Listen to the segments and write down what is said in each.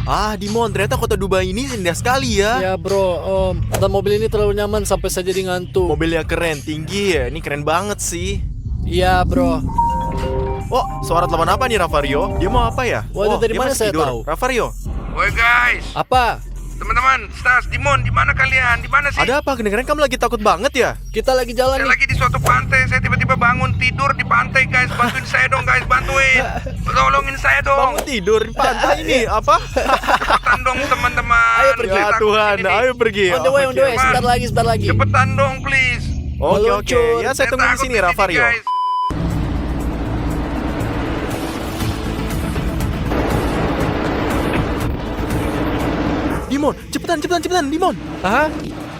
Ah, Dimon, ternyata kota Dubai ini indah sekali ya. Ya bro, dan mobil ini terlalu nyaman sampai saya jadi ngantuk. Mobilnya keren, tinggi ya. Ini keren banget sih. Iya bro. Oh, suara telepon apa nih Ravario? Dia mau apa ya? Waduh, dari dia mana masih saya tidur. tahu? Ravario, Woi guys, Apa? teman-teman, Stas, Dimon, di mana kalian? Di mana sih? ada apa? Kedengeran kamu lagi takut banget ya? Kita lagi jalan Saya nih. lagi di suatu pantai, saya tiba-tiba bangun tidur di pantai guys. Bantuin saya dong guys, bantuin. Tolongin saya dong. Bangun tidur di pantai ini apa? Cepetan dong teman-teman. Ayo pergi. Saya Ya takut Tuhan, ini nih. ayo pergi. On the way, on the way. Oke. Sebentar lagi. Cepetan dong please. Oke, Meluncur. ya saya tunggu di takut sini Ravario. guys. Dimon, cepetan, Dimon. Hah?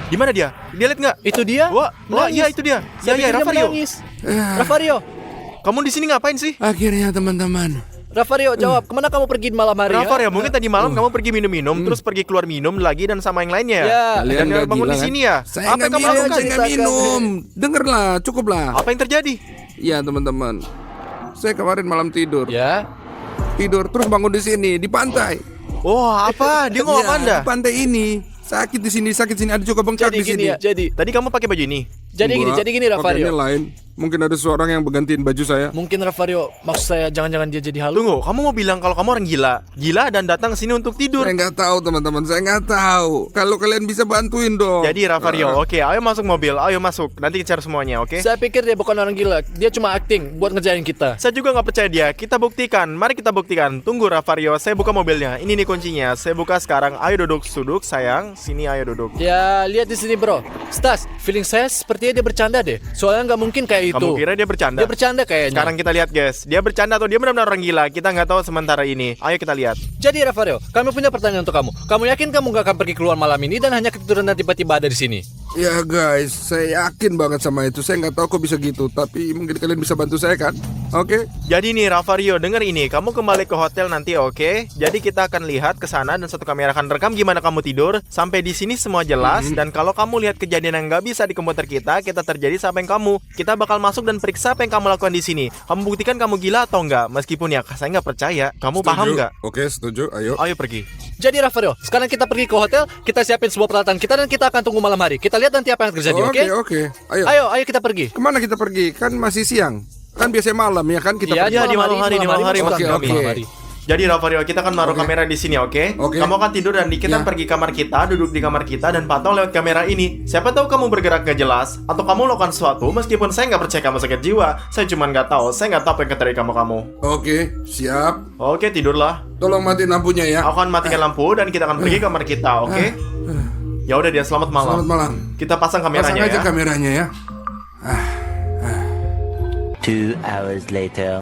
Di mana dia? Dia lihat nggak? Itu dia? Wah, Menangis. iya itu dia. Saya Ya, pikir dia Ravario. menangis. Ravario, Kamu di sini ngapain sih? Akhirnya teman-teman. Ravario, jawab. Kemana kamu pergi di malam hari? Ravario, mungkin tadi malam kamu pergi minum-minum, terus pergi keluar minum lagi dan sama yang lainnya. Ya. Kalian Dan nggak bangun gila di kan? sini ya? Saya Apa nggak yang kamu minum, lakukan? saya nggak minum. Dengarlah, cukuplah. Apa yang terjadi? Ya teman-teman, saya kemarin malam tidur, Ya. tidur terus bangun di sini di pantai. Oh, apa? Dia ngomong apa Anda? Di pantai ini sakit di sini, ada juga bengkak Jadi di gini sini. ya, jadi. Tadi kamu pakai baju ini? Jadi gini Pakaiannya Ravario. lain. Mungkin ada seorang yang bergantiin baju saya. Mungkin Ravario, maksud saya jangan-jangan dia jadi halu. Tunggu, kamu mau bilang kalau kamu orang gila? Gila dan datang ke sini untuk tidur. Saya nggak tahu teman-teman, saya nggak tahu. Kalau kalian bisa bantuin dong. Jadi Ravario, oke, ayo masuk mobil, ayo masuk. Nanti cari semuanya, oke? Saya pikir dia bukan orang gila. Dia cuma acting buat ngerjain kita. Saya juga nggak percaya dia. Kita buktikan. Mari kita buktikan. Tunggu Ravario, saya buka mobilnya. Ini nih kuncinya. Saya buka sekarang. Ayo duduk, sayang. Sini ayo duduk. Ya, lihat di sini bro. Stas, feeling saya sepertinya dia bercanda deh. Soalnya nggak mungkin kayak itu. Kamu kira dia bercanda? Dia bercanda kayaknya. Sekarang kita lihat guys, dia bercanda atau dia benar-benar orang gila. Kita nggak tahu sementara ini. Ayo kita lihat. Jadi Ravario, kami punya pertanyaan untuk kamu. Kamu yakin kamu nggak akan pergi keluar malam ini dan hanya ketiduran dan tiba-tiba ada di sini? Ya guys, saya yakin banget sama itu. Saya nggak tahu kok bisa gitu, tapi mungkin kalian bisa bantu saya kan? Oke? Jadi nih Ravario, denger ini. Kamu kembali ke hotel nanti, oke? Jadi kita akan lihat ke sana dan satu kamera akan rekam gimana kamu tidur. Sampai di sini semua jelas. Dan kalau kamu lihat kejadian yang nggak bisa di komputer kita terjadi sama yang kamu. Kita bakal masuk dan periksa apa yang kamu lakukan di sini. Kamu buktikan kamu gila atau enggak? Meskipun ya saya nggak percaya. Kamu paham nggak? Oke, setuju. Ayo. Ayo pergi. Jadi Ravario, sekarang kita pergi ke hotel, kita siapin sebuah peralatan kita dan kita akan tunggu malam hari. Kita lihat nanti apa yang terjadi, oke? Oke. Ayo. Ayo kita pergi. Kemana kita pergi? Kan masih siang. Kan biasanya malam ya kan kita Iya, pergi. Iya, di malam hari maksud Oke, kami. oke. Malam hari. Jadi Ravario, kita akan naruh Oke. kamera di sini, oke? Oke. Kamu akan tidur dan kita Ya. pergi kamar kita, duduk di kamar kita dan pantau lewat kamera ini. Siapa tahu kamu bergerak gak jelas atau kamu melakukan sesuatu meskipun saya nggak percaya kamu sakit jiwa. Saya cuma nggak tahu, saya nggak tahu apa yang terjadi kamu. Oke, siap. Oke, tidurlah. Tolong matiin lampunya ya. Aku akan matikan lampu dan kita akan pergi ke kamar kita, oke? Ya udah dia, selamat malam. Selamat malam. Kita pasang Pasang kameranya aja ya. kameranya ya. 2 hours later.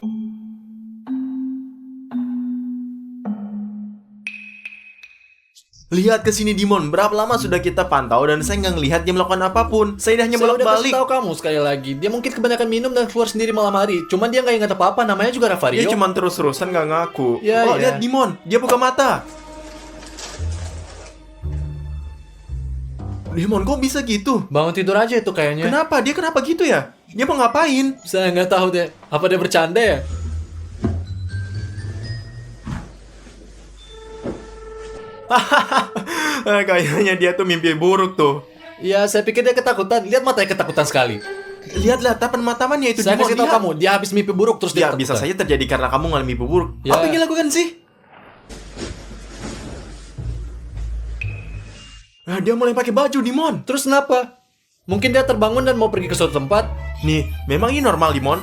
Lihat ke sini Dimon, berapa lama sudah kita pantau dan saya nggak ngelihat dia melakukan apapun. Saya hanya Saya udah kasih bolak-balik. tahu kamu sekali lagi. Dia mungkin kebanyakan minum dan keluar sendiri malam hari. Cuman dia nggak ingat apa-apa. Namanya juga Ravario. Dia cuma terus-terusan nggak ngaku. Ya, Oh, ya. lihat Dimon, dia buka mata. Dimon, kok bisa gitu? Bangun tidur aja itu kayaknya. Kenapa? Dia kenapa gitu ya? Dia mau ngapain? Saya nggak tahu deh. Apa dia bercanda ya? Kayaknya dia tuh mimpi buruk tuh. Ya, saya pikir dia ketakutan. Lihat matanya ketakutan sekali. Lihatlah tapan matamannya itu. Saya Dimon, kasih tahu lihat. kamu, dia habis mimpi buruk terus dia Ya bisa ketakutan. saja terjadi karena kamu ngalami mimpi buruk. Ya. Apa yang dilakukan sih? Nah, dia mulai pakai baju Dimon. Terus kenapa? Mungkin dia terbangun dan mau pergi ke suatu tempat. Nih, memang ini normal Dimon?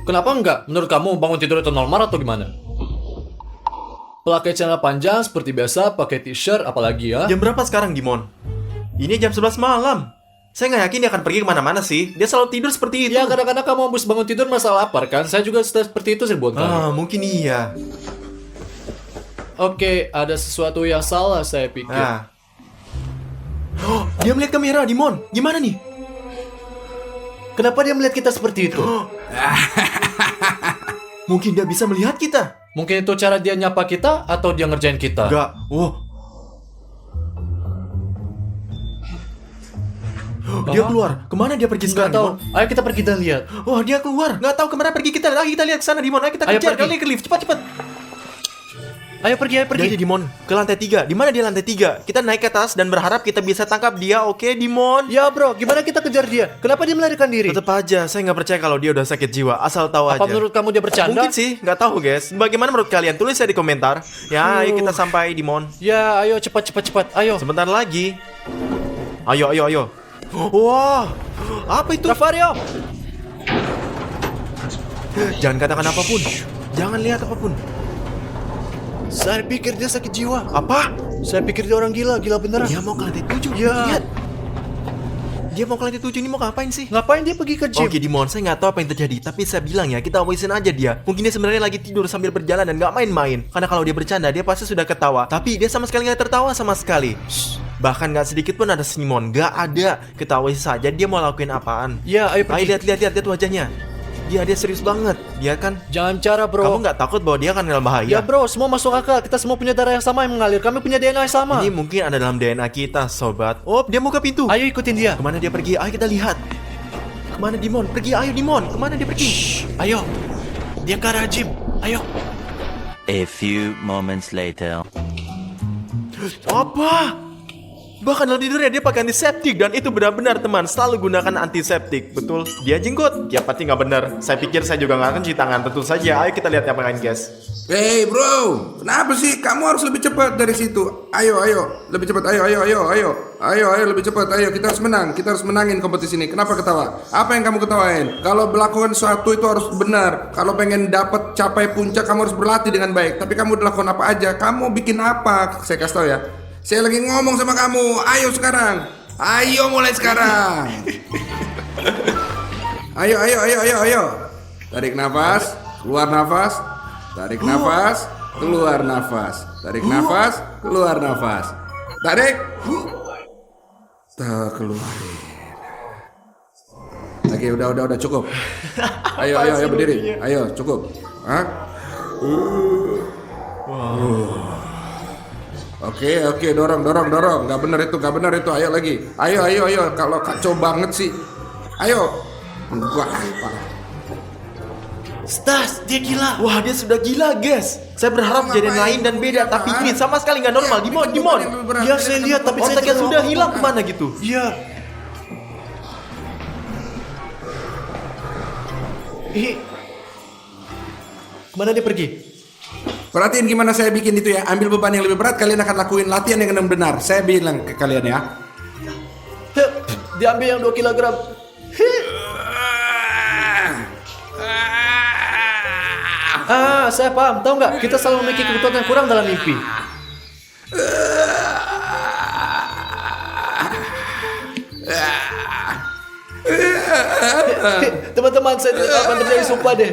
Kenapa enggak? Menurut kamu bangun tidur itu normal atau gimana? Pakai celana panjang seperti biasa, pakai t-shirt, apalagi ya? Jam berapa sekarang Dimon? Ini jam 11 malam. Saya nggak yakin dia akan pergi kemana-mana sih. Dia selalu tidur seperti itu. Ya, kadang-kadang kamu habis bangun tidur masalah lapar kan? Saya juga seperti itu sih buat kamu. Ah, mungkin iya. Oke, ada sesuatu yang salah saya pikir. Ah. Oh, dia melihat kamera Dimon. Gimana nih? Kenapa dia melihat kita seperti itu? Mungkin dia bisa melihat kita. Mungkin itu cara dia nyapa kita atau dia ngerjain kita? Enggak. Oh. Dia keluar. Kemana dia pergi Nggak sekarang, tahu. Dimon? Ayo kita pergi dan lihat. Oh, dia keluar. Nggak tahu kemana pergi kita. Ayo kita lihat ke sana, Dimon. Ayo kita Ayo kejar. pergi. Kali ke lift. Cepat, cepat. Ayo pergi, ayo pergi. Jadi Dimon, ke lantai 3. Di mana dia lantai 3? Kita naik ke atas dan berharap kita bisa tangkap dia, oke Dimon? Ya bro, gimana kita kejar dia? Kenapa dia melarikan diri? Tetap aja, saya nggak percaya kalau dia udah sakit jiwa. Asal tahu Apa aja. menurut kamu dia bercanda? Mungkin sih, nggak tahu guys. Bagaimana menurut kalian? Tulis ya di komentar. Ya, ayo kita sampai Dimon. Ya, ayo cepat, ayo. Sebentar lagi. Ayo. Wah, apa itu? Rafario. Jangan katakan apapun. Jangan lihat apapun. Saya pikir dia sakit jiwa. Apa? Saya pikir dia orang gila beneran. Dia mau ke lantai 7. Ya. Lihat. Dia mau ke lantai 7 ini mau ngapain sih? Ngapain dia pergi ke gym? Oke Dimon, saya nggak tahu apa yang terjadi. Tapi saya bilang ya, kita awasin aja dia. Mungkin dia sebenarnya lagi tidur sambil berjalan dan nggak main-main. Karena kalau dia bercanda, dia pasti sudah ketawa. Tapi dia sama sekali nggak tertawa sama sekali. Bahkan nggak sedikit pun ada senyuman. Nggak ada. Kita awasin saja dia mau lakuin apaan. Ya, ayo pergi. Ayo lihat wajahnya. Dia serius banget. Dia kan. Jangan cara bro. Kamu nggak takut bahwa dia akan dalam bahaya? Ya bro, semua masuk akal. Kita semua punya darah yang sama yang mengalir. Kami punya DNA yang sama. Ini mungkin ada dalam DNA kita, sobat. Oh, dia mau ke pintu. Ayo ikutin dia. Kemana dia pergi? Ayo kita lihat. Kemana Dimon? Pergi, ayo Dimon. Kemana dia pergi? Ayo. Dia ke arah gym. Ayo. A few moments later. Apa? Bahkan dalam tidurnya dia pakai antiseptik. Dan itu benar-benar teman, selalu gunakan antiseptik. Betul, dia jenggot. Ya pasti nggak benar. Saya pikir saya juga nggak akan cuci tangan. Tentu saja, ayo kita lihat apa lain guys. Hey bro, kenapa sih? Kamu harus lebih cepat dari situ. Ayo, lebih cepat. Ayo, lebih cepat. Ayo, kita harus menang. Kita harus menangin kompetisi ini. Kenapa ketawa? Apa yang kamu ketawain? Kalau melakukan sesuatu itu harus benar. Kalau pengen dapat capai puncak, kamu harus berlatih dengan baik. Tapi kamu udah lakukan apa aja? Kamu bikin apa? Saya kasih tahu ya. Saya lagi ngomong sama kamu. Ayo sekarang. Ayo mulai sekarang. Ayo. Tarik nafas, keluar nafas. Tarik nafas, keluar nafas. Tarik nafas, keluar nafas. Tarik. Keluarin. Lagi udah cukup. Ayo berdiri. Ayo cukup. Hah? Oke, dorong. Gak bener itu. Ayo lagi. Ayo. Kalau kacau banget sih. Ayo. Wah, parah. Stas, dia gila. Wah, dia sudah gila guys. Saya berharap kejadian lain dan beda. Tapi ini sama sekali nggak normal. Dimon. Ya saya lihat, tapi saya Otaknya tidak sudah mau hilang apa. kemana gitu. Iya. Kemana dia pergi? Perhatiin gimana saya bikin itu ya. Ambil beban yang lebih berat, kalian akan lakuin latihan yang benar. Saya bilang ke kalian ya. Dia ambil yang 2 kilogram. Saya paham. Tahu nggak? Kita selalu memiliki kebutuhan yang kurang dalam mimpi. Teman-teman, saya tidak tahu apa yang terjadi. Sumpah deh.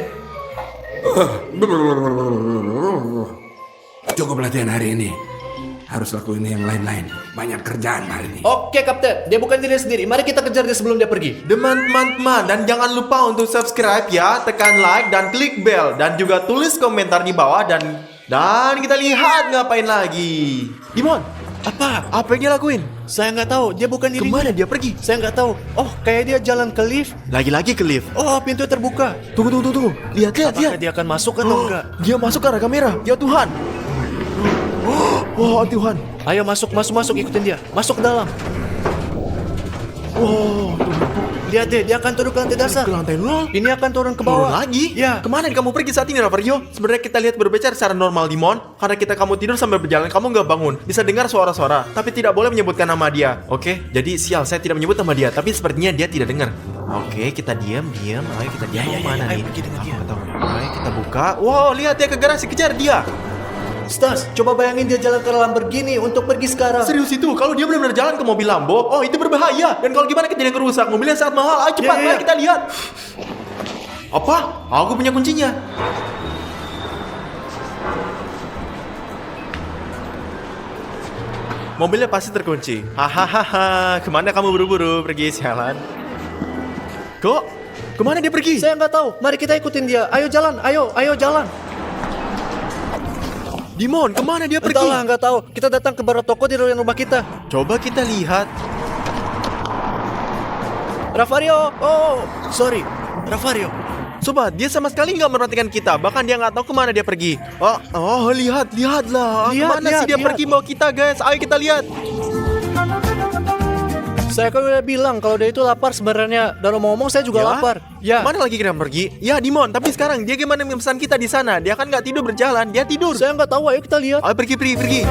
Cukup latihan hari ini. Harus lakuin yang lain-lain. Banyak kerjaan hari ini. Oke, Kapten. Dia bukan diri sendiri. Mari kita kejar dia sebelum dia pergi. Teman-teman, dan jangan lupa untuk subscribe ya, tekan like dan klik bell dan juga tulis komentar di bawah dan kita lihat ngapain lagi. Dimon, apa yang dia lakuin? Saya nggak tahu. Dia bukan dirinya. Kemana dia pergi? Saya nggak tahu. Oh, kayak dia jalan ke lift. Lagi-lagi ke lift. Oh, pintu terbuka. Tunggu. Lihat. Apakah dia akan masuk atau enggak? Dia masuk ke arah kamera. Ya Tuhan. Oh Tuhan. Ayo masuk. Ikutin dia. Masuk ke dalam. Wow, Lihat deh, dia akan turun ke lantai dasar. ke lantai 0. Ini akan turun ke Turun bawah. lagi? Ya. Kemana kamu pergi saat ini, Rafario? Sebenarnya kita lihat berbicara secara normal, Dimon. Karena kamu tidur sambil berjalan, kamu nggak bangun. Bisa dengar suara-suara, tapi tidak boleh menyebutkan nama dia. Oke? Jadi sial, saya tidak menyebut nama dia, tapi sepertinya dia tidak dengar. Oke, kita diam. Ayo kita diam. Mana ayo nih? pergi dengan dia. Aku tahu. Ayo kita buka. Wow, lihat dia ke garasi, kejar dia. Stas, coba bayangin dia jalan ke Lamborghini untuk pergi sekarang. Serius itu, kalau dia benar-benar jalan ke mobil Lambo, oh itu berbahaya. Dan kalau gimana kejadian kerusak, mobilnya sangat mahal. Ayo cepat, mari kita lihat. Apa? Aku punya kuncinya. Mobilnya pasti terkunci. Hahaha, kemana kamu buru-buru pergi sialan? Kok? Kemana dia pergi? Saya nggak tahu. Mari kita ikutin dia. Ayo jalan. Ayo jalan. Dimon, kemana dia pergi? Entahlah, nggak tahu. Kita datang ke barat toko di rumah kita. Coba kita lihat. Rafario. Oh, sorry. Rafario. Sobat, dia sama sekali nggak memperhatikan kita. Bahkan dia nggak tahu kemana dia pergi. Lihatlah. Kemana sih dia pergi bawa kita, guys? Ayo kita lihat. Saya kan udah bilang kalau dia itu lapar sebenarnya. Dan ngomong saya juga lapar. Ya. Mana lagi kita pergi? Ya, Dimon. Tapi sekarang dia gimana memesan kita di sana? Dia kan nggak tidur berjalan. Dia tidur. Saya nggak tahu. Ayo kita lihat. Ayo pergi.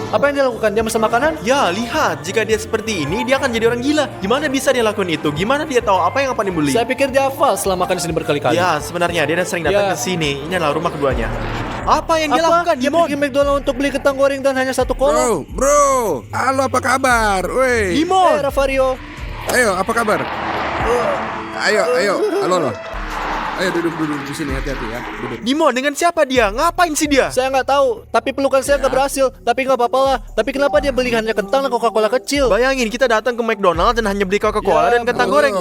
Apa yang dia lakukan? Dia pesan makanan? Ya, lihat. Jika dia seperti ini, dia akan jadi orang gila. Gimana bisa dia lakukan itu? Gimana dia tahu apa yang akan dibeli? Saya pikir dia hafal setelah makan di sini berkali-kali. Ya, sebenarnya dia sering datang ke sini. Ini adalah rumah keduanya. Apa yang dia lakukan, Dia Dimon? pergi McDonald untuk beli kentang goreng dan hanya satu kolom. Bro, halo apa kabar? Woi, Dimon! Rafario. ayo apa kabar? Ayo, halo. Ayo duduk di sini, hati-hati ya, duduk. Dimon, dengan siapa dia? Ngapain sih dia? Saya nggak tahu, tapi pelukan saya nggak berhasil. Tapi nggak apa-apa lah. Tapi kenapa dia beli hanya kentang dan Coca-Cola kecil? Bayangin, kita datang ke McDonald dan hanya beli Coca-Cola dan kentang goreng.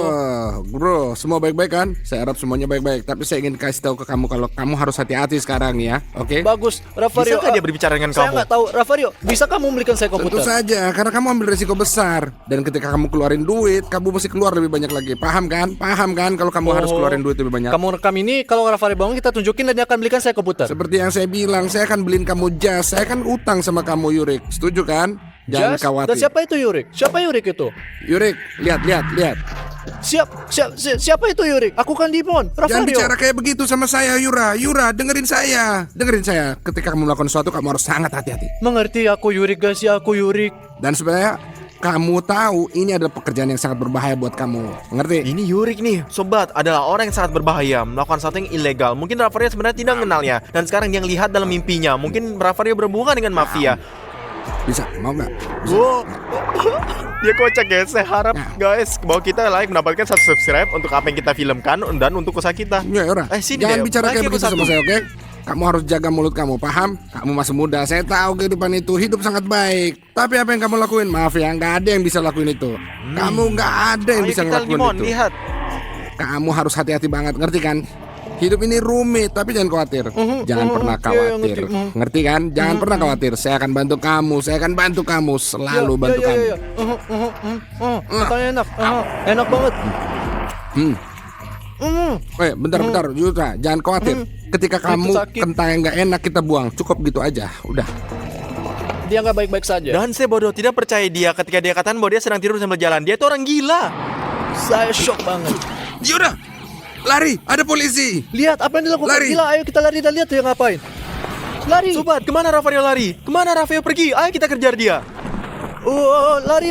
Bro, semua baik-baik kan? Saya harap semuanya baik-baik. Tapi saya ingin kasih tahu ke kamu kalau kamu harus hati-hati sekarang ya, oke? Bagus, Rafario. Bisakah dia berbicara dengan Saya kamu? nggak tahu, Rafario. Bisa kamu membelikan saya Tentu komputer? saja, karena kamu ambil resiko besar. Dan ketika kamu keluarin duit, kamu mesti keluar lebih banyak lagi. Paham kan? Kalau kamu harus keluarin duit lebih banyak. Kamu rekam ini, kalau Rafario bangun kita tunjukin dan dia akan belikan saya komputer. Seperti yang saya bilang, saya akan beliin kamu jas. Saya akan utang sama kamu, Yurik. Setuju kan? Jangan Jas? khawatir. Dan siapa itu Yurik? Siapa Yurik itu? Yurik, lihat. Siapa itu Yurik? Aku kan Dimon. Jangan Rafario. bicara kayak begitu sama saya, Yura. Dengerin saya. Ketika kamu melakukan sesuatu, kamu harus sangat hati-hati. Mengerti aku Yurik guys, ya aku Yurik. Dan sebenarnya kamu tahu ini adalah pekerjaan yang sangat berbahaya buat kamu. Mengerti? Ini Yurik nih, sobat, adalah orang yang sangat berbahaya, melakukan sesuatu yang ilegal. Mungkin Rafario sebenarnya tidak mengenalnya, dan sekarang dia lihat dalam mimpinya. Mungkin Rafario berhubungan dengan mafia. Bisa, mau nggak? Wow, dia kocak guys. Saya harap guys bahwa kita like mendapatkan 1 subscribe untuk apa yang kita filmkan dan untuk usaha kita. Ya, Yura. Sini Jangan deh, bicara like kayak aku begitu sama satu. saya, oke? Kamu harus jaga mulut kamu, paham? Kamu masih muda, saya tahu kehidupan itu hidup sangat baik. Tapi apa yang kamu lakuin? Maaf ya, nggak ada yang bisa lakuin itu. Kamu nggak ada yang Ayo bisa kita ngelakuin Dimon, itu. lihat. Kamu harus hati-hati banget, ngerti kan? Hidup ini rumit, tapi jangan khawatir. Jangan pernah khawatir. Ngerti kan? Jangan pernah khawatir. Saya akan bantu kamu. Selalu bantu kamu. Katanya enak. Enak banget. Bentar, Yura, jangan khawatir. Ketika kamu sakit. kentang yang nggak enak kita buang, cukup gitu aja. Udah. Dia nggak baik-baik saja. Dan saya bodoh tidak percaya dia ketika dia katakan bahwa dia sedang tidur sambil jalan. Dia itu orang gila. Saya shock banget. Yura, lari, ada polisi. Lihat apa yang dilakukan. Lari. Gila, ayo kita lari dan lihat dia ngapain. Lari. Sobat, kemana Rafario lari? Kemana Rafario pergi? Ayo kita kejar dia. Lari.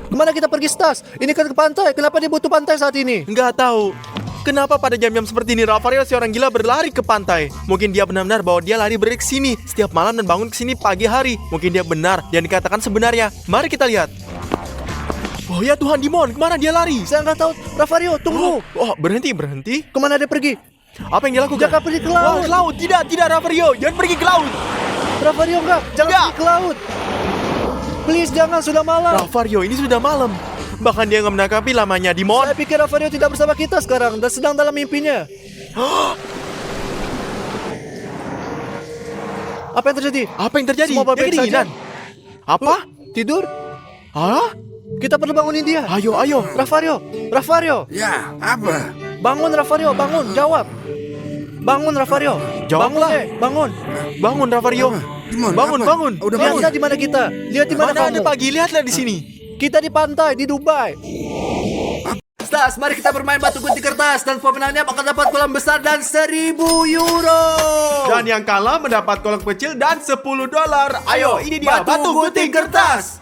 Kemana kita pergi, Stas? Ini kan ke pantai. Kenapa dia butuh pantai saat ini? Nggak tahu. Kenapa pada jam-jam seperti ini Rafario si orang gila berlari ke pantai? Mungkin dia benar-benar bahwa dia lari ke sini setiap malam dan bangun ke sini pagi hari. Mungkin dia benar dan dikatakan sebenarnya. Mari kita lihat. Oh ya Tuhan, Dimon, kemana dia lari? Saya nggak tahu. Rafario, tunggu. Oh, berhenti. Kemana dia pergi? Apa yang dia lakukan? Jangan pergi ke laut. Wah, ke laut. Tidak Rafario. Jangan pergi ke laut. Rafario enggak. Jangan Enggak. pergi ke laut. Please, jangan. Sudah malam. Rafario, ini sudah malam. Bahkan dia nggak menangkapi lamanya, Dimon. Saya pikir Rafario tidak bersama kita sekarang dan sedang dalam mimpinya. Apa yang terjadi? Apa yang terjadi? Semua Dia baik-baik kedinginan. saja. Apa? Tidur? Hah? Kita perlu bangunin dia. Ayo. Rafario. Ya, apa? Bangun Rafario, bangun. Jawab. Bangun Rafario. Jawablah. Bangun. Bangun, Rafario. Dimon, Bangun, apa? bangun. Udah Lihat bangun. di mana kita? Lihat di mana Mana ada kamu? pagi? Lihatlah di sini. Kita di pantai di Dubai. Stas, mari kita bermain batu gunting kertas dan pemenangnya akan dapat kolam besar dan 1.000 euro. Dan yang kalah mendapat kolam kecil dan $10. Ayo, ini dia batu gunting kertas.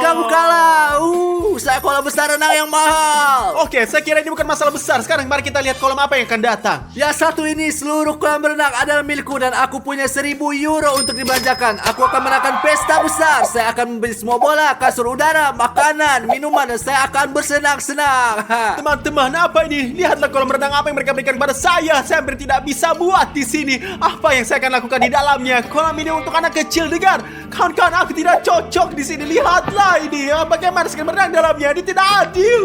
Kamu kalah. Saya kolam besar renang yang mahal. Oke, saya kira ini bukan masalah besar. Sekarang mari kita lihat kolam apa yang akan datang. Ya satu ini seluruh kolam renang adalah milikku dan aku punya 1.000 euro untuk dibelanjakan. Aku akan merayakan pesta besar. Saya akan membeli semua bola, kasur udara, makanan, minuman dan saya akan bersenang-senang. Teman-teman, apa ini? Lihatlah kolam renang apa yang mereka berikan kepada saya. Saya hampir tidak bisa buat di sini. Apa yang saya akan lakukan di dalamnya? Kolam ini untuk anak kecil, dengar. Kawan-kawan, aku tidak cocok di sini. Lihatlah ini. Bagaimana saya berenang dalamnya? Ini tidak adil.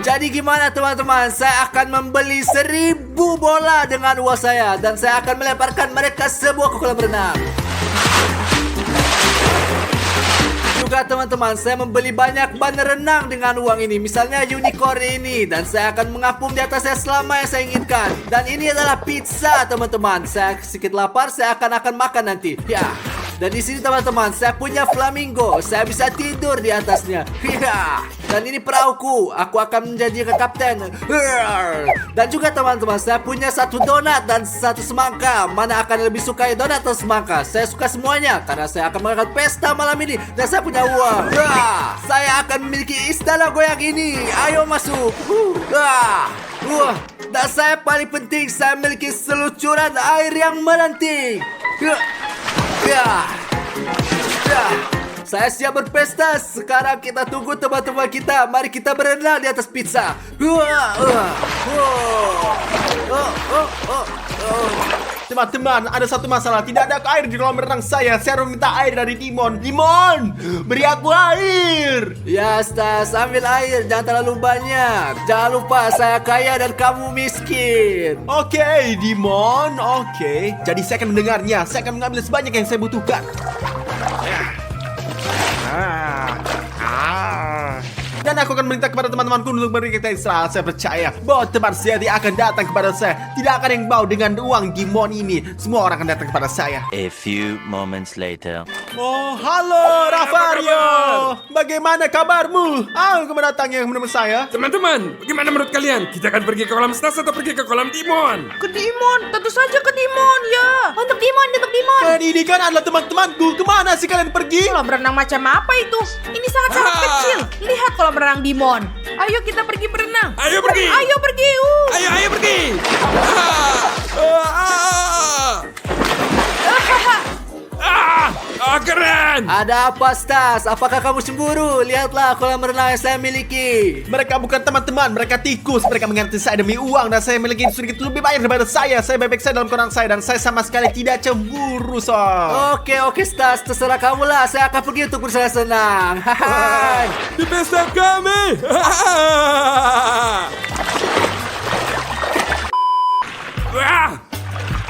Jadi gimana teman-teman? Saya akan membeli 1.000 bola dengan uang saya dan saya akan melemparkan mereka semua ke kolam renang. juga teman-teman, saya membeli banyak ban renang dengan uang ini. Misalnya unicorn ini. Dan saya akan mengapung di atasnya selama yang saya inginkan. Dan ini adalah pizza teman-teman. Saya sedikit lapar, saya akan makan nanti. Ya. Dan di sini teman-teman, saya punya flamingo. Saya bisa tidur di atasnya. Ya. Dan ini perahuku. Aku akan menjadi kapten. Dan juga teman-teman, saya punya satu donat dan satu semangka. Mana akan lebih suka donat atau semangka? Saya suka semuanya karena saya akan mengadakan pesta malam ini. Dan saya punya uang. Saya akan memiliki istana goyang ini. Ayo masuk. Dan saya paling penting, saya memiliki seluncuran air yang menanti. Saya siap berpesta. Sekarang kita tunggu teman-teman kita. Mari kita berenang di atas pizza. Teman-teman, ada satu masalah. Tidak ada air di kolam renang saya. Saya harus minta air dari Dimon. Dimon, beri aku air. Ya, Stas, ambil air. Jangan terlalu banyak. Jangan lupa, saya kaya dan kamu miskin. Oke, Dimon. Oke. Jadi saya akan mendengarnya. Saya akan mengambil sebanyak yang saya butuhkan. Dan aku akan minta kepada teman-temanku untuk memberi kita istirahat. Saya percaya bahwa teman saya akan datang kepada saya. Tidak akan yang bau dengan uang Dimon ini. Semua orang akan datang kepada saya. A few moments later. Oh, halo Rafario. Bagaimana kabarmu? Kamu datang yang menemui saya. Teman-teman, bagaimana menurut kalian? Kita akan pergi ke kolam Stas atau pergi ke kolam Dimon? Ke Dimon, tentu saja ke Dimon ya. Untuk Dimon. Dan ini kan adalah teman-temanku. Kemana sih kalian pergi? Kolam renang macam apa itu? Ini sangat kecil. Lihat kolam renang Dimon. Ayo kita pergi berenang. Ayo pergi. Ayo pergi. Ayo pergi. Keren. Ada apa, Stas? Apakah kamu cemburu? Lihatlah kolam renang yang saya miliki. Mereka bukan teman-teman, mereka tikus. Mereka mengganti saya demi uang. Dan saya memiliki sedikit lebih banyak daripada saya. Saya bebek saya dalam koran saya. Dan saya sama sekali tidak cemburu, Sob. Oke, Stas. Terserah kamu lah. Saya akan pergi untuk bersenang-senang. Hai. Di pesta kami.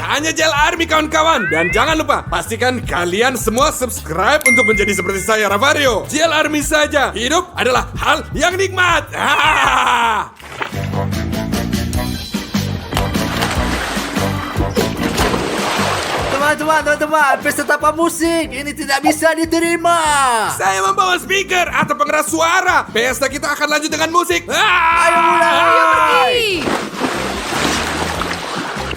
Hanya Gel Army kawan-kawan. Dan jangan lupa, pastikan kalian semua subscribe untuk menjadi seperti saya, Rafario. Gel Army saja. Hidup adalah hal yang nikmat. Teman-teman, pesta tanpa musik ini tidak bisa diterima. Saya membawa speaker atau pengeras suara. Pesta kita akan lanjut dengan musik. Ayo mulai.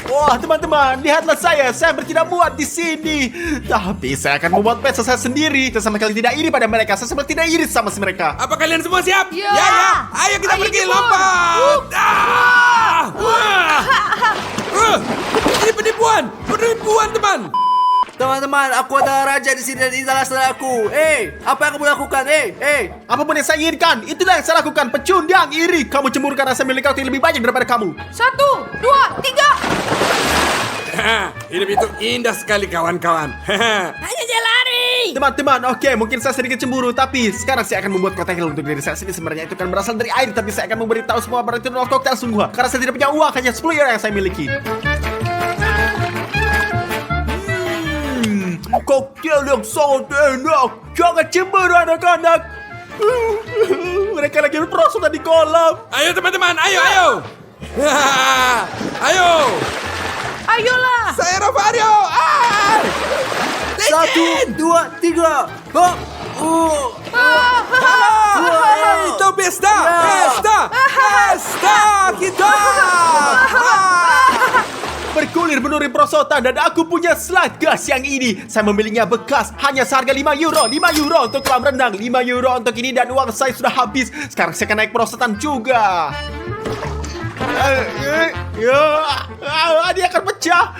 Wah, teman-teman, lihatlah saya tidak muat di sini. Tapi saya akan membuat pesta saya sendiri. Saya sama sekali tidak iri pada mereka. Saya sama tidak iri sama mereka. Apa kalian semua siap? Ya. Ayo kita Ayo, pergi Dimon. lompat. Ini penipuan, teman. Teman-teman, aku adalah raja di sini dan inilah saudaraku. Apa yang kamu lakukan? Apapun yang saya inginkan, itulah yang saya lakukan. Pecundang, iri. Kamu cemburu karena saya memiliki waktu yang lebih banyak daripada kamu. 1, 2, 3. Hidup itu indah sekali kawan-kawan. Hanya lari. Teman-teman, oke, mungkin saya sedikit cemburu. Tapi sekarang saya akan membuat koktail untuk diri saya sendiri. Sebenarnya itu kan berasal dari air. Tapi saya akan memberitahu semua orang itu adalah koktail sungguh. Karena saya tidak punya uang, hanya 10 euro yang saya miliki. Koktail yang sangat enak. Jangan cemburu anak-anak. Mereka lagi berprosotan di kolam. Ayo teman-teman, ayo. Ayo. Ayolah. Saya Rafario. 1, 2, 3. Itu pesta kita. Bergulir menuri prosotan dan aku punya slide gas yang ini. Saya membelinya bekas hanya seharga 5 euro. 5 euro untuk kolam renang, 5 euro untuk ini dan uang saya sudah habis. Sekarang saya akan naik prosotan juga. Dia akan pecah.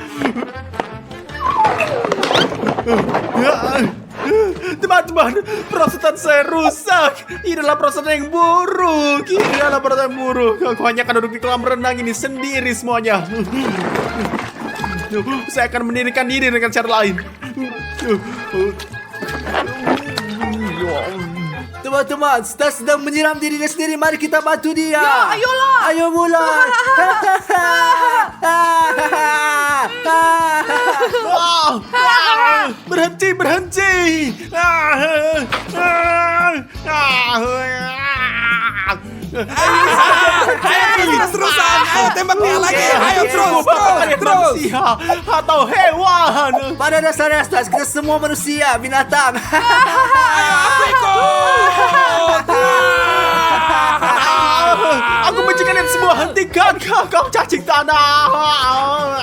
Teman-teman, prosotan saya rusak. Ini adalah prosotan yang buruk. Aku hanya akan duduk di kolam renang ini sendiri semuanya. Saya akan mendirikan diri dengan cara lain. Teman-teman, Stas sedang menyiram dirinya sendiri. Mari kita bantu dia. Ya, ayolah. Ayo mulai. Berhenti, berhenti. Ayo terus-terusan. Ayo tembak dia lagi. Ayo terus. Manusia atau hewan. Pada dasarnya Stas, kita semua manusia, binatang. Aku ikut. Aku benci kalian semua. Hentikan kau cacing tanah.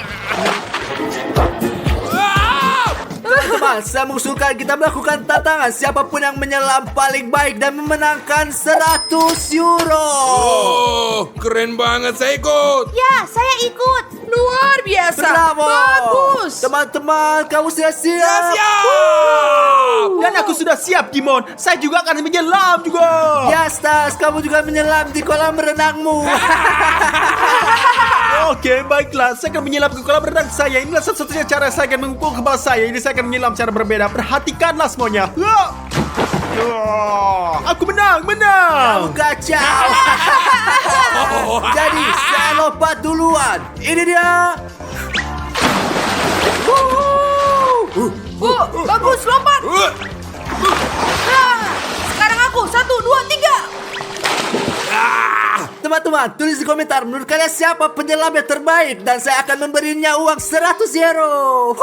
Teman-teman, saya mengusulkan kita melakukan tantangan. Siapapun yang menyelam paling baik dan memenangkan 100 euro. Oh, keren banget. Saya ikut. Ya, saya ikut. Luar biasa. Bravo. Bagus. Teman-teman, kamu sudah siap? Siap. Dan aku sudah siap, Dimon. Saya juga akan menyelam juga. Ya, Stas, kamu juga menyelam di kolam renangmu. Oke, baiklah. Saya akan menyelam ke kolam renang saya. Inilah satu-satunya cara saya akan mengukur kepala saya. Ini saya akan menyelam secara berbeda. Perhatikanlah semuanya. Aku menang. Kamu kacau. Jadi, saya lompat duluan. Ini dia. Bagus, lompat. Sekarang aku. 1, 2, 3. Teman-teman, tulis di komentar menurut kalian siapa penyelam yang terbaik dan saya akan memberinya uang 100 euro.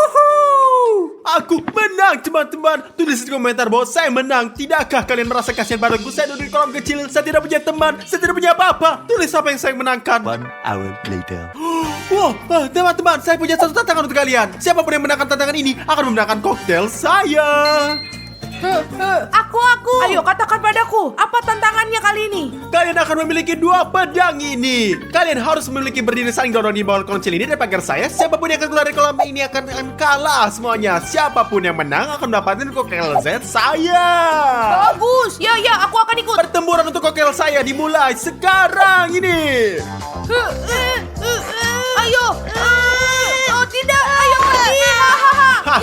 Aku menang, teman-teman. Tulis di komentar bahwa saya menang. Tidakkah kalian merasa kasihan padaku? Saya duduk di kolam kecil. Saya tidak punya teman. Saya tidak punya apa-apa. Tulis apa yang saya menangkan. 1 hour later. Wow, teman-teman, saya punya satu tantangan untuk kalian. Siapapun yang menangkan tantangan ini akan memenangkan koktail saya. Aku. Ayo, katakan padaku. Apa tantangannya kali ini? Kalian akan memiliki 2 pedang ini. Kalian harus memiliki berdiri saling dorong di bawah kolam kecil ini dan pagar saya. Siapapun yang akan keluar dari kolam ini akan kalah semuanya. Siapapun yang menang akan mendapatkan koktail Z saya. Bagus. Ya, aku akan ikut. Pertempuran untuk koktail saya dimulai sekarang ini. Ayo. Oh, tidak. Ayo pergi.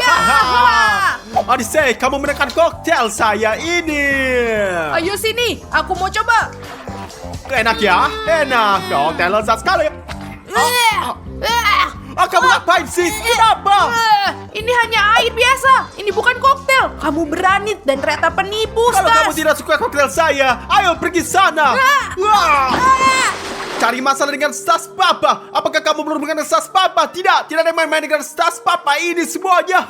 Ya. Odyssey, kamu menangkan koktail saya ini. Ayo sini. Aku mau coba. Enak ya? Enak. Koktail lezat sekali. Kamu ngapain sih? Kenapa? Ini hanya air biasa. Ini bukan koktail. Kamu berani dan ternyata penipu, Kalau kamu Stas. tidak suka koktail saya, ayo pergi sana. Wah. Cari masalah dengan Stas Papa. Apakah kamu belum mengenal Stas Papa? Tidak ada yang main-main dengan Stas Papa ini semuanya.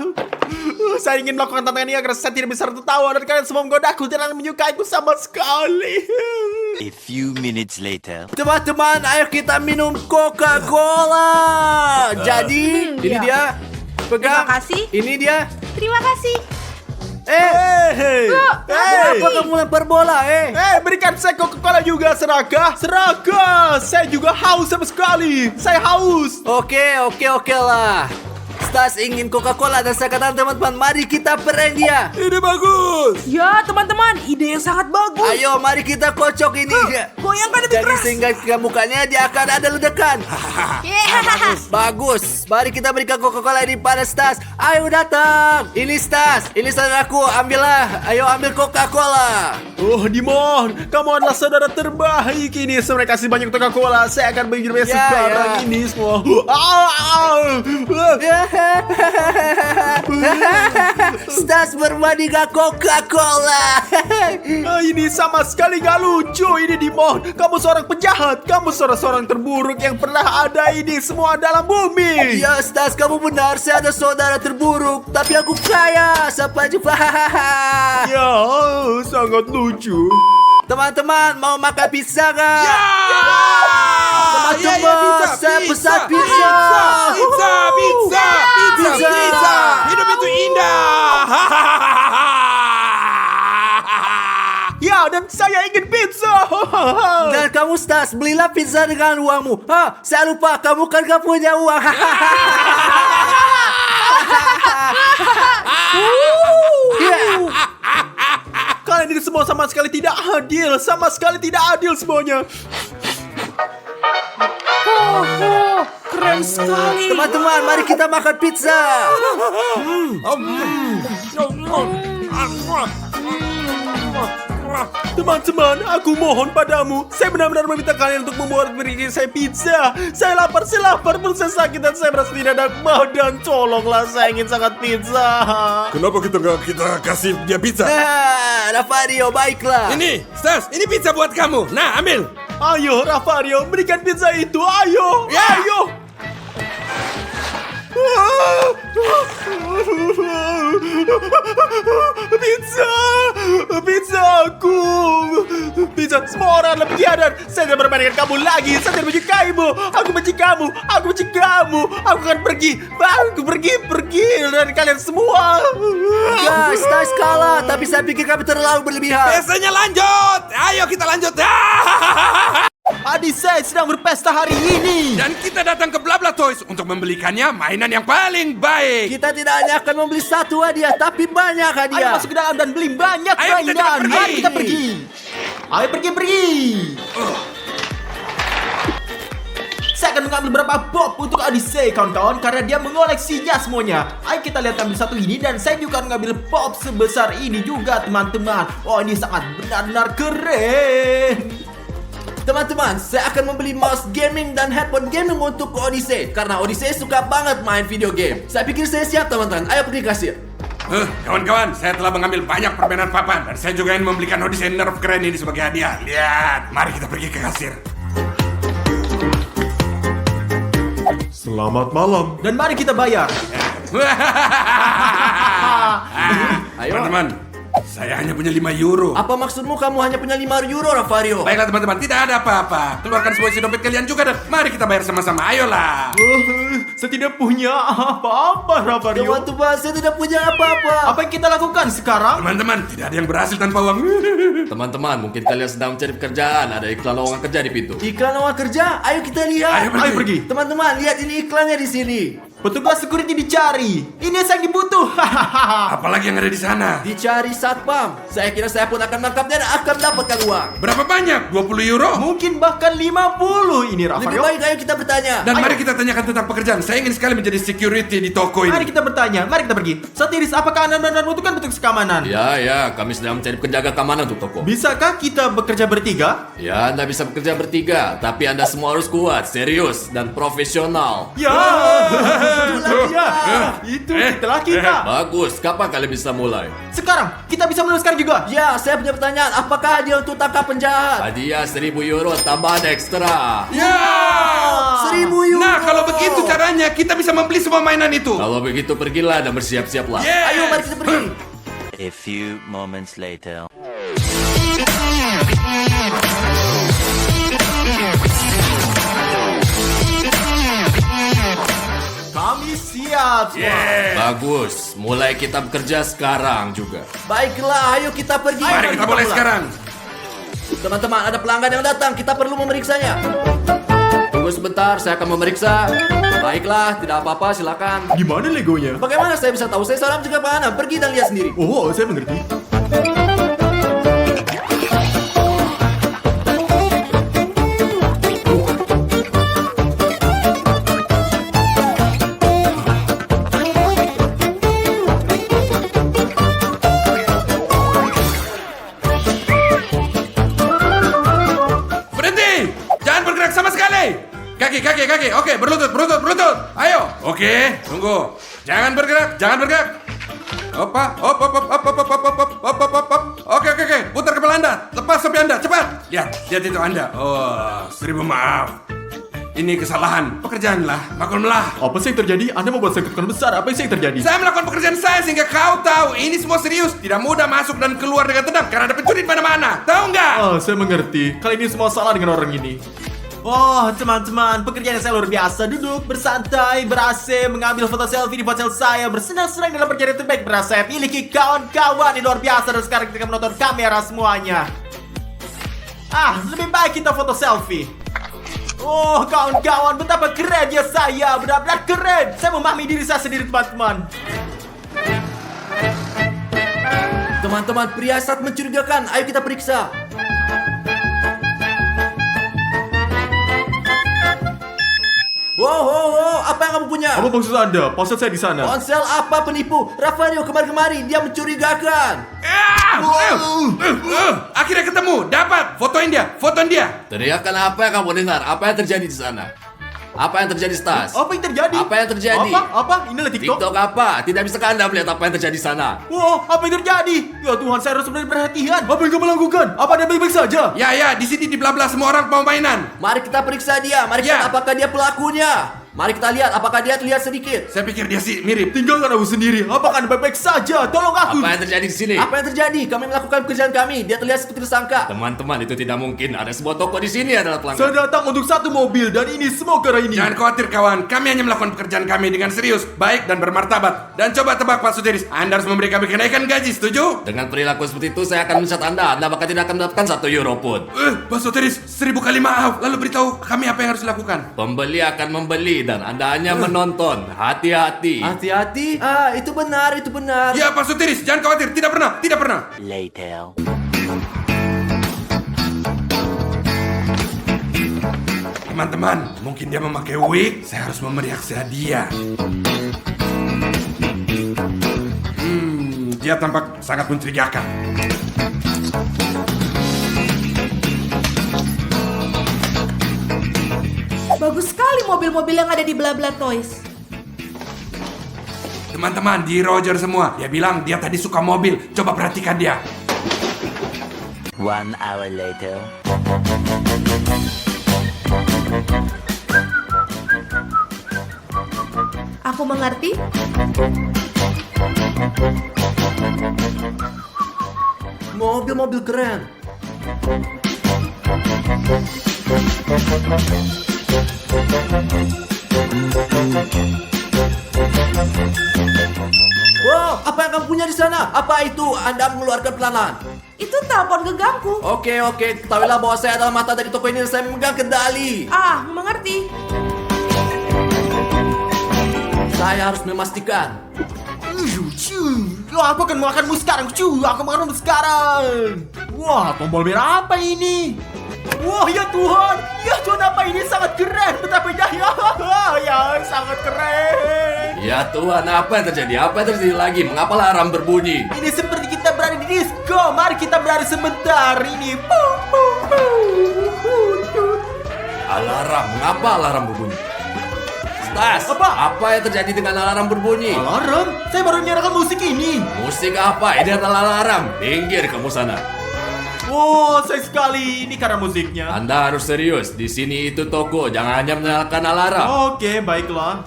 Saya ingin melakukan tantangan ini agar saya tidak bisa tertawa dan kalian semua menggodaku dan menyukaiku sama sekali. A few minutes later. Teman-teman, ayo kita minum Coca-Cola. Jadi, ini ya. dia. Pegang. Terima kasih. Ini dia. Terima kasih. Hey. Kenapa kamu lempar bola, Berikan saya Coca-Cola juga, Seraka. Saya juga haus sama sekali. Saya haus. Oke lah. Stas ingin Coca-Cola dan saya katakan teman-teman, mari kita prank dia. Ini bagus. Ya, teman-teman, ide yang sangat bagus. Ayo, mari kita kocok ini. Goyangkan lebih Jadi keras. sehingga ke mukanya dia akan ada ledakan. Bagus. Mari kita berikan Coca-Cola ini pada Stas. Ayo datang. Ini Stas. Ini saudaraku. Ambillah. Ayo ambil Coca-Cola. Oh, Dimon, kamu adalah saudara terbaik ini. Saya kasih banyak Coca-Cola. Saya akan bagi sekarang ini semua. Stas bermandi dengan Coca-Cola. Ini sama sekali gak lucu. Ini Dimon, kamu seorang penjahat. Kamu seorang terburuk yang pernah ada ini semua dalam bumi. Ya Stas, kamu benar. Saya ada saudara terburuk, tapi aku kaya. Sampai jumpa. Ya, sangat lucu. Teman-teman, mau makan pizza gak? Teman-teman, saya pesan pizza. Pizza. Hidup itu indah. Ya, dan saya ingin pizza. Dan kamu Stas, belilah pizza dengan uangmu. Saya lupa, kamu kan gak punya uang. Kalian ini semua sama sekali tidak adil. Sama sekali tidak adil semuanya. Keren sekali. Teman-teman, mari kita makan pizza. Teman-teman, aku mohon padamu. Saya benar-benar meminta kalian untuk beri saya pizza. Saya lapar, perut saya sakit dan saya merasa tidak ada badan. Tolonglah, saya ingin sangat pizza. Kenapa kita kasih dia pizza? Rafario, baiklah. Ini, Stas, ini pizza buat kamu. Nah, ambil. Ayo, Rafario, berikan pizza itu. Ayo, Ya. ayo. Pizza aku. Pizza, semua orang adalah pengkhianat. Saya tidak bermain dengan kamu lagi. Saya tidak menyukaimu. Aku benci kamu. Aku akan pergi dari kalian semua. Guys, nice kalah. Tapi saya pikir kami terlalu berlebihan. Biasanya lanjut. Ayo kita lanjut. Adik saya sedang berpesta hari ini. Dan kita datang ke Blabla Toys untuk membelikannya mainan yang paling baik. Kita tidak hanya akan membeli satu hadiah, tapi banyak Ayo hadiah. masuk ke dalam dan beli banyak Ayo, kita mainan. cepat pergi. Mari kita pergi. Ayo pergi. Saya akan mengambil beberapa bob untuk Adise kawan-kawan karena dia mengoleksinya semuanya. Ayo kita lihat ambil satu ini dan saya juga akan mengambil bob sebesar ini juga teman-teman. Oh ini sangat benar-benar keren. Teman-teman, saya akan membeli mouse gaming dan headphone gaming untuk Odyssey karena Odyssey suka banget main video game. Saya pikir saya siap teman-teman. Ayo pergi kasir. Kawan-kawan, saya telah mengambil banyak permainan papan dan saya juga ingin membelikan Odyssey Nerf keren ini sebagai hadiah. Lihat, mari kita pergi ke kasir. Selamat malam. Dan mari kita bayar. Ayo. Teman-teman, saya hanya punya 5 euro. Apa maksudmu kamu hanya punya 5 euro, Rafario? Baiklah teman-teman, tidak ada apa-apa. Keluarkan semua isi dompet kalian juga dan mari kita bayar sama-sama. Ayolah. Saya tidak punya apa-apa, Rafario. Teman-teman, saya tidak punya apa-apa. Apa yang kita lakukan sekarang? Teman-teman, tidak ada yang berhasil tanpa uang. Teman-teman, mungkin kalian sedang mencari pekerjaan. Ada iklan lowongan kerja di pintu. Iklan lowongan kerja? Ayo kita lihat. Ayo pergi. Teman-teman, lihat ini iklannya di sini. Petugas security dicari. Ini yang saya dibutuh. Apalagi yang ada di sana? Dicari satpam. Saya kira saya pun akan menangkapnya dan akan dapatkan uang. Berapa banyak? 20 euro? Mungkin bahkan 50 ini, Lebih Rafario. baik ayo kita bertanya. Dan mari kita tanyakan tentang pekerjaan. Saya ingin sekali menjadi security di toko Mari ini. kita bertanya, mari kita pergi. Satiris, apakah Anda benar-benar membutuhkan petugas keamanan? Ya, kami sedang mencari penjaga keamanan untuk toko. Bisakah kita bekerja bertiga? Ya, Anda bisa bekerja bertiga, tapi Anda semua harus kuat, serius, dan profesional. Ya, itulah dia. Itu itulah kita. Bagus, kapan kalian bisa mulai? Sekarang, kita bisa menuliskan juga. Ya, saya punya pertanyaan. Apakah hadiah untuk tangkap penjahat? Hadiah 1.000 euro tambahan ekstra. Ya! 1.000 euro. Nah, kalau begitu caranya, kita bisa membeli semua mainan itu. Kalau begitu pergilah dan bersiap-siaplah. Yes. Ayo, mari kita pergi. A few moments later. Kami siap. Yeah. Bagus, mulai kita bekerja sekarang juga. Baiklah, ayo kita pergi. Mari kita mulai sekarang. Teman-teman, ada pelanggan yang datang. Kita perlu memeriksanya. Tunggu sebentar, saya akan memeriksa. Baiklah, tidak apa-apa, silakan. Gimana legonya? Bagaimana saya bisa tahu? Saya seorang juga penganan. Pergi dan lihat sendiri. Oh, saya mengerti. Berhenti! Jangan bergerak sama sekali. Kaki. Oke, berlutut. Ayo. Oke, tunggu. Jangan bergerak. Hop. Oke. Putar kepala Anda. Lepas topi Anda, cepat. Lihat itu Anda. Oh, 1000 maaf. Ini kesalahan. Pekerjaanlah, maklumlah. Apa sih yang terjadi? Anda membuat saya ketakutan besar. Apa sih yang terjadi? Saya melakukan pekerjaan saya sehingga kau tahu ini semua serius. Tidak mudah masuk dan keluar dengan tenang karena ada pencuri di mana-mana. Tahu nggak? Oh, saya mengerti. Kali ini semua salah dengan orang ini. Oh, teman-teman, pekerjaan saya luar biasa. Duduk, bersantai, ber-AC, mengambil foto selfie di ponsel saya, bersenang-senang dalam perjalanan terbaik pernah saya miliki kawan-kawan yang luar biasa. Dan sekarang kita menonton kamera semuanya. Lebih baik kita foto selfie. Oh, kawan-kawan, betapa kerennya saya. Benar-benar keren. Saya memahami diri saya sendiri, teman-teman. Teman-teman, pria saat mencurigakan. Ayo kita periksa. Wow, apa yang kamu punya? Apa maksud Anda? Ponsel saya di sana. Ponsel apa penipu? Rafario kemari-kemari, dia mencurigakan. Akhirnya ketemu, dapat. Fotoin dia. Teriakan apa yang kamu dengar? Apa yang terjadi di sana? Apa yang terjadi, Stas? Apa yang terjadi? Apa yang terjadi? Apa? Inilah TikTok. TikTok apa? Tidak bisa Anda melihat apa yang terjadi di sana. Wow, apa yang terjadi? Ya Tuhan, saya harus benar perhatian. Apa yang kamu lakukan? Apa Anda baik-baik saja? Ya, di sini di bla-bla semua orang mau mainan. Mari kita periksa dia. Mari kita Ya. lihat apakah dia pelakunya. Mari kita lihat apakah dia terlihat sedikit. Saya pikir dia sih mirip. Tinggalkan aku sendiri. Apakah Anda baik-baik saja? Tolong aku. Apa yang terjadi di sini? Apa yang terjadi? Kami melakukan pekerjaan kami. Dia terlihat seperti tersangka. Teman-teman, itu tidak mungkin. Ada sebuah toko di sini adalah pelanggan. Saya datang untuk satu mobil dan ini semua karena ini. Jangan khawatir kawan, kami hanya melakukan pekerjaan kami dengan serius, baik dan bermartabat. Dan coba tebak Pak Sutiris, Anda harus memberi kami kenaikan gaji, setuju? Dengan perilaku seperti itu, saya akan mencat Anda. Anda bahkan tidak akan mendapatkan 1 euro pun. Pak Sutiris, 1000 kali maaf. Lalu beritahu kami apa yang harus dilakukan. Pembeli akan membeli dan Anda hanya menonton. Hati-hati. Hati-hati? Itu benar. Ya Pak Sutiris, jangan khawatir, tidak pernah. Later. Teman-teman, mungkin dia memakai wig. Saya harus memeriak hadiah. Dia tampak sangat mencurigakan. Bagus sekali mobil-mobil yang ada di Blabla Toys. Teman-teman, di Roger semua. Dia bilang dia tadi suka mobil. Coba perhatikan dia. 1 hour later. Aku mengerti. Mobil-mobil keren. Wow, apa yang kamu punya di sana? Apa itu? Anda mengeluarkan pelan-pelan. Itu telepon genggamku. Oke, ketahuilah bahwa saya adalah mata dari toko ini dan saya memegang kendali. Mengerti. Saya harus memastikan. Aku akan makanmu sekarang. Aku makanmu sekarang. Wah, tombol merah apa ini? Wah, ya Tuhan, apa ini sangat keren. Betapa indahnya. Ya, sangat keren. Ya Tuhan, apa yang terjadi? Apa yang terjadi lagi? Mengapa alarm berbunyi? Ini seperti kita berada di disco. Mari kita berada sebentar. Ini. Alarm? Mengapa alarm berbunyi? Stas, apa yang terjadi dengan alarm berbunyi? Alarm? Saya baru menyalakan musik ini. Musik apa? Ini adalah alarm. Minggir kamu sana. Wow, saya sekali. Ini karena musiknya. Anda harus serius. Di sini itu toko. Jangan hanya menyalakan alarm. Oke, baiklah.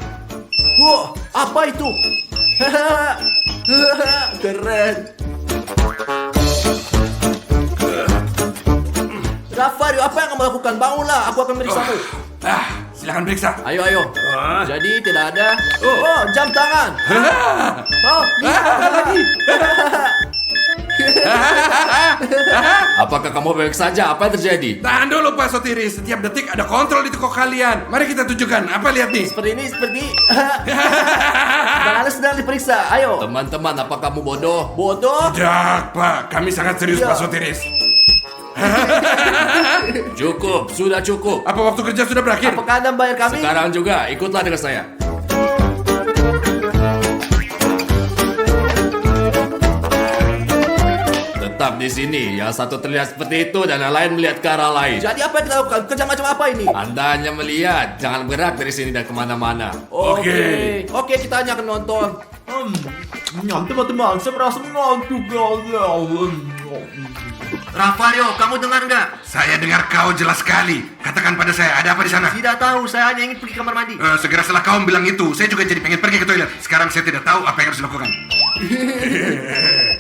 Wow, apa itu? Keren. Rafario, apa yang kamu lakukan? Bangunlah, aku akan meriksamu. Silakan periksa. Ayo. Jadi tidak ada. Oh, jam tangan. Lihat lagi. Apakah kamu baik saja? Apa yang terjadi? Tahan dulu Pak Sutiris. Setiap detik ada kontrol di toko kalian. Mari kita tunjukkan. Apa lihat nih? Seperti. Dan Anda sedang diperiksa. Ayo. Teman-teman, apa kamu bodoh? Bodoh? Tidak Pak, kami sangat serius Iya. Pak Sutiris. Cukup, sudah cukup. Apa waktu kerja sudah berakhir? Apakah Anda membayar kami? Sekarang juga, ikutlah dengan saya. Tetap di sini. Yang satu terlihat seperti itu dan yang lain melihat ke arah lain. Jadi apa yang kita lakukan? Kerja macam apa ini? Anda hanya melihat. Jangan bergerak dari sini dan kemana-mana. Oke. Oke, kita hanya akan nonton. Teman-teman, saya merasa mengantuk. Rafario, kamu dengar nggak? Saya dengar kau jelas sekali. Katakan pada saya, ada apa di sana? Tidak tahu, saya hanya ingin pergi kamar mandi. Segera setelah kau bilang itu, saya juga jadi pengen pergi ke toilet. Sekarang saya tidak tahu apa yang harus dilakukan.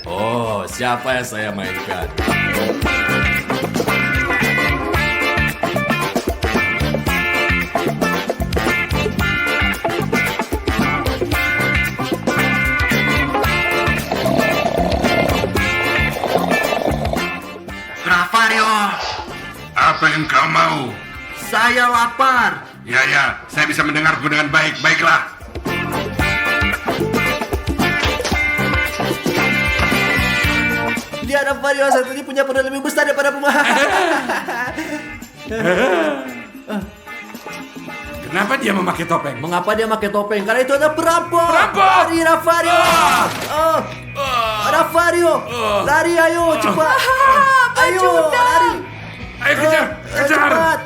Oh, siapa yang saya mainkan? Rafario, apa yang kau mau? Saya lapar. Ya, saya bisa mendengarmu dengan baik. Baiklah. Lihat Rafario, satu ini punya perut lebih besar daripada pemain. Kenapa dia memakai topeng? Mengapa dia pakai topeng? Karena itu adalah perampok. Perampok! Lari Ravario. Ravario, lari ayo cepat. Ayo lari. Ayo kejar, kejar. Cepat.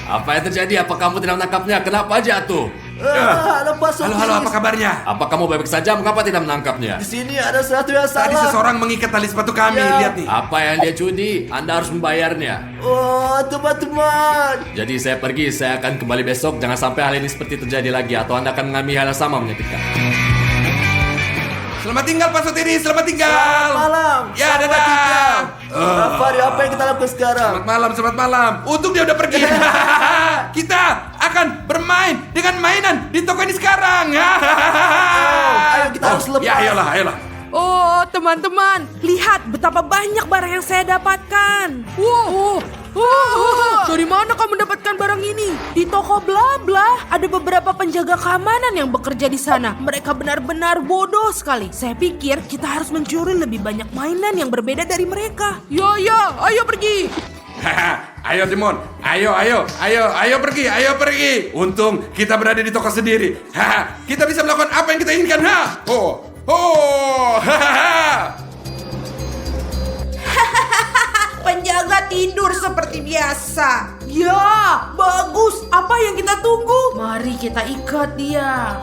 Apa yang terjadi? Apa kamu tidak menangkapnya? Kenapa jatuh? Lepas Halo, halo, apa kabarnya? Apa kamu baik saja? Mengapa tidak menangkapnya? Di sini ada sesuatu yang Tadi salah. seseorang mengikat tali sepatu kami, Ya. lihat nih. Apa yang dia curi? Anda harus membayarnya. Oh, teman-teman. Jadi saya pergi, saya akan kembali besok. Jangan sampai hal ini seperti terjadi lagi, atau Anda akan mengalami hal yang sama menyakitkan. Selamat tinggal Pak Sotiri, selamat tinggal. Malam. Ya, Selamat dadah. tinggal. Ravario, apa yang kita lakukan sekarang? Selamat malam. Untung dia udah pergi. Kita akan bermain dengan mainan di toko ini sekarang. Ayo kita harus lepas. Ya, ayolah. Oh, teman-teman, lihat betapa banyak barang yang saya dapatkan. Wow, dari mana kamu mendapatkan barang ini? Di toko bla bla. Ada beberapa penjaga keamanan yang bekerja di sana. Mereka benar-benar bodoh sekali. Saya pikir kita harus mencuri lebih banyak mainan yang berbeda dari mereka. Ya, ayo pergi. Ayo Timon, ayo pergi. Untung kita berada di toko sendiri. Kita bisa melakukan apa yang kita inginkan. Penjaga tidur seperti biasa. Ya, bagus. Apa yang kita tunggu? Mari kita ikat dia.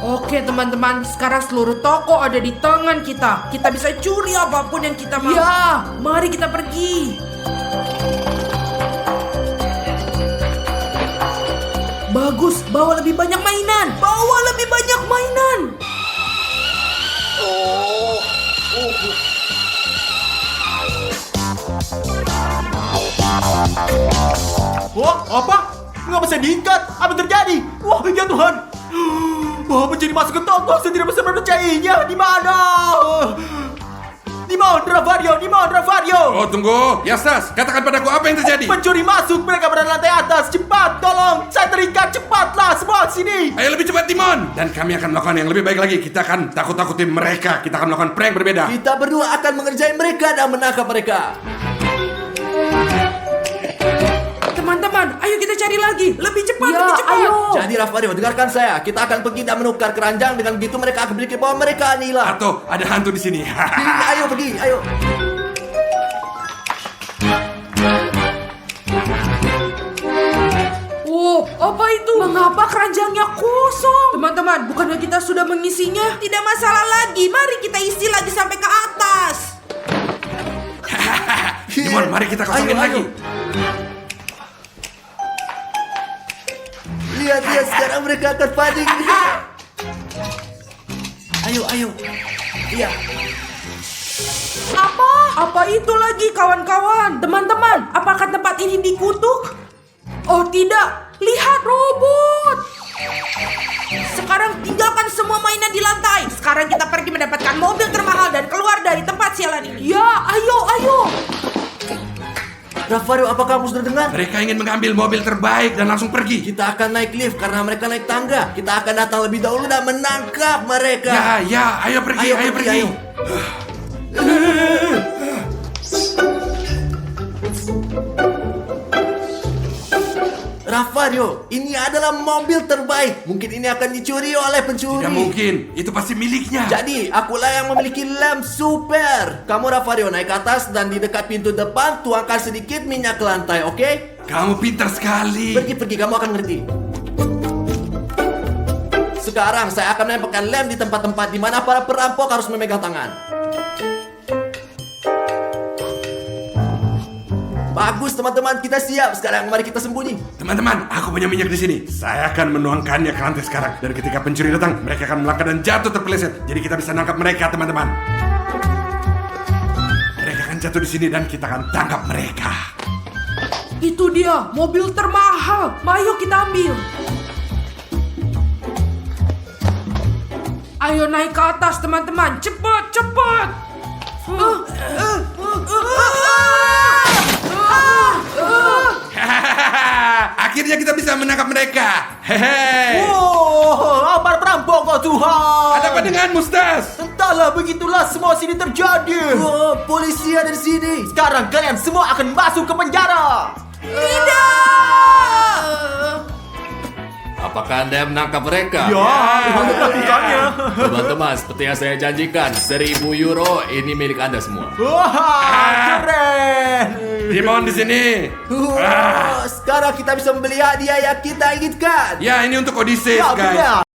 Oke teman-teman, sekarang seluruh toko ada di tangan kita. Kita bisa curi apapun yang kita mau. Ya, mari kita pergi. Bagus, bawa lebih banyak mainan. Wah, apa? Nggak bisa diikat. Apa terjadi? Wah, ya Tuhan. Wah, pencuri masuk ke toko. Saya tidak bisa mempercayainya. Di mana? Di mana, Ravario? Oh, tunggu. Yastas, katakan padaku apa yang terjadi. Pencuri masuk. Mereka berada di lantai atas. Cepat, tolong. Saya terikat. Cepatlah, semua sini. Ayo lebih cepat Timon. Dan kami akan melakukan yang lebih baik lagi. Kita akan takut-takutin mereka. Kita akan melakukan prank berbeda. Kita berdua akan mengerjain mereka dan menangkap mereka. Teman-teman, ayo kita cari lagi. Lebih cepat, Ya, lebih cepat. ayo. Jadi Ravario, dengarkan saya. Kita akan pergi dan menukar keranjang. Dengan begitu mereka akan berpikir bahwa mereka hilang. Atau ada hantu di sini. Ayo pergi, ayo. Oh, apa itu? Mengapa keranjangnya kosong? Teman-teman, bukannya kita sudah mengisinya? Tidak masalah lagi. Mari kita isi lagi sampai ke atas. Timon, mari kita kosongin Ayo, lagi. ayo. Lihat, sekarang mereka akan panik. Ayo. Iya. Apa itu lagi kawan-kawan? Teman-teman, apakah tempat ini dikutuk? Oh tidak, lihat robot. Sekarang tinggalkan semua mainan di lantai. Sekarang kita pergi mendapatkan mobil termahal dan keluar dari tempat sialan ini. Ya, ayo. Ravario, apakah kamu sudah dengar? Mereka ingin mengambil mobil terbaik dan langsung pergi. Kita akan naik lift karena mereka naik tangga. Kita akan datang lebih dahulu dan menangkap mereka. Ya, ayo pergi. Ayo. Ravario, ini adalah mobil terbaik. Mungkin ini akan dicuri oleh pencuri. Tidak mungkin, itu pasti miliknya. Jadi, akulah yang memiliki lem super. Kamu Ravario naik ke atas dan di dekat pintu depan tuangkan sedikit minyak ke lantai, oke? Kamu pintar sekali. Pergi, kamu akan ngerti. Sekarang saya akan menempelkan lem di tempat-tempat di mana para perampok harus memegang tangan. Bagus teman-teman, kita siap. Sekarang mari kita sembunyi. Teman-teman, aku punya minyak di sini. Saya akan menuangkannya ke lantai sekarang. Dan ketika pencuri datang, mereka akan melangkah dan jatuh terpeleset. Jadi kita bisa nangkap mereka, teman-teman. Mereka akan jatuh di sini dan kita akan tangkap mereka. Itu dia, mobil termahal. Ayo kita ambil. Ayo naik ke atas teman-teman. Cepat. Akhirnya kita bisa menangkap mereka. Hehe. Oh, apa perampok kok Tuhan? Ada apa denganmu, Stas? Entahlah, begitulah semua sini terjadi. Oh, polisi ada di sini. Sekarang kalian semua akan masuk ke penjara. Apakah Anda menangkap mereka? Ya, kamu melakukannya. Teman-teman, seperti yang saya janjikan, 1.000 euro ini milik Anda semua. Wah, keren. Dimon di sini. Sekarang kita bisa membeli hadiah yang kita inginkan. Ya, ini untuk Odysseus, Ya, guys. benar.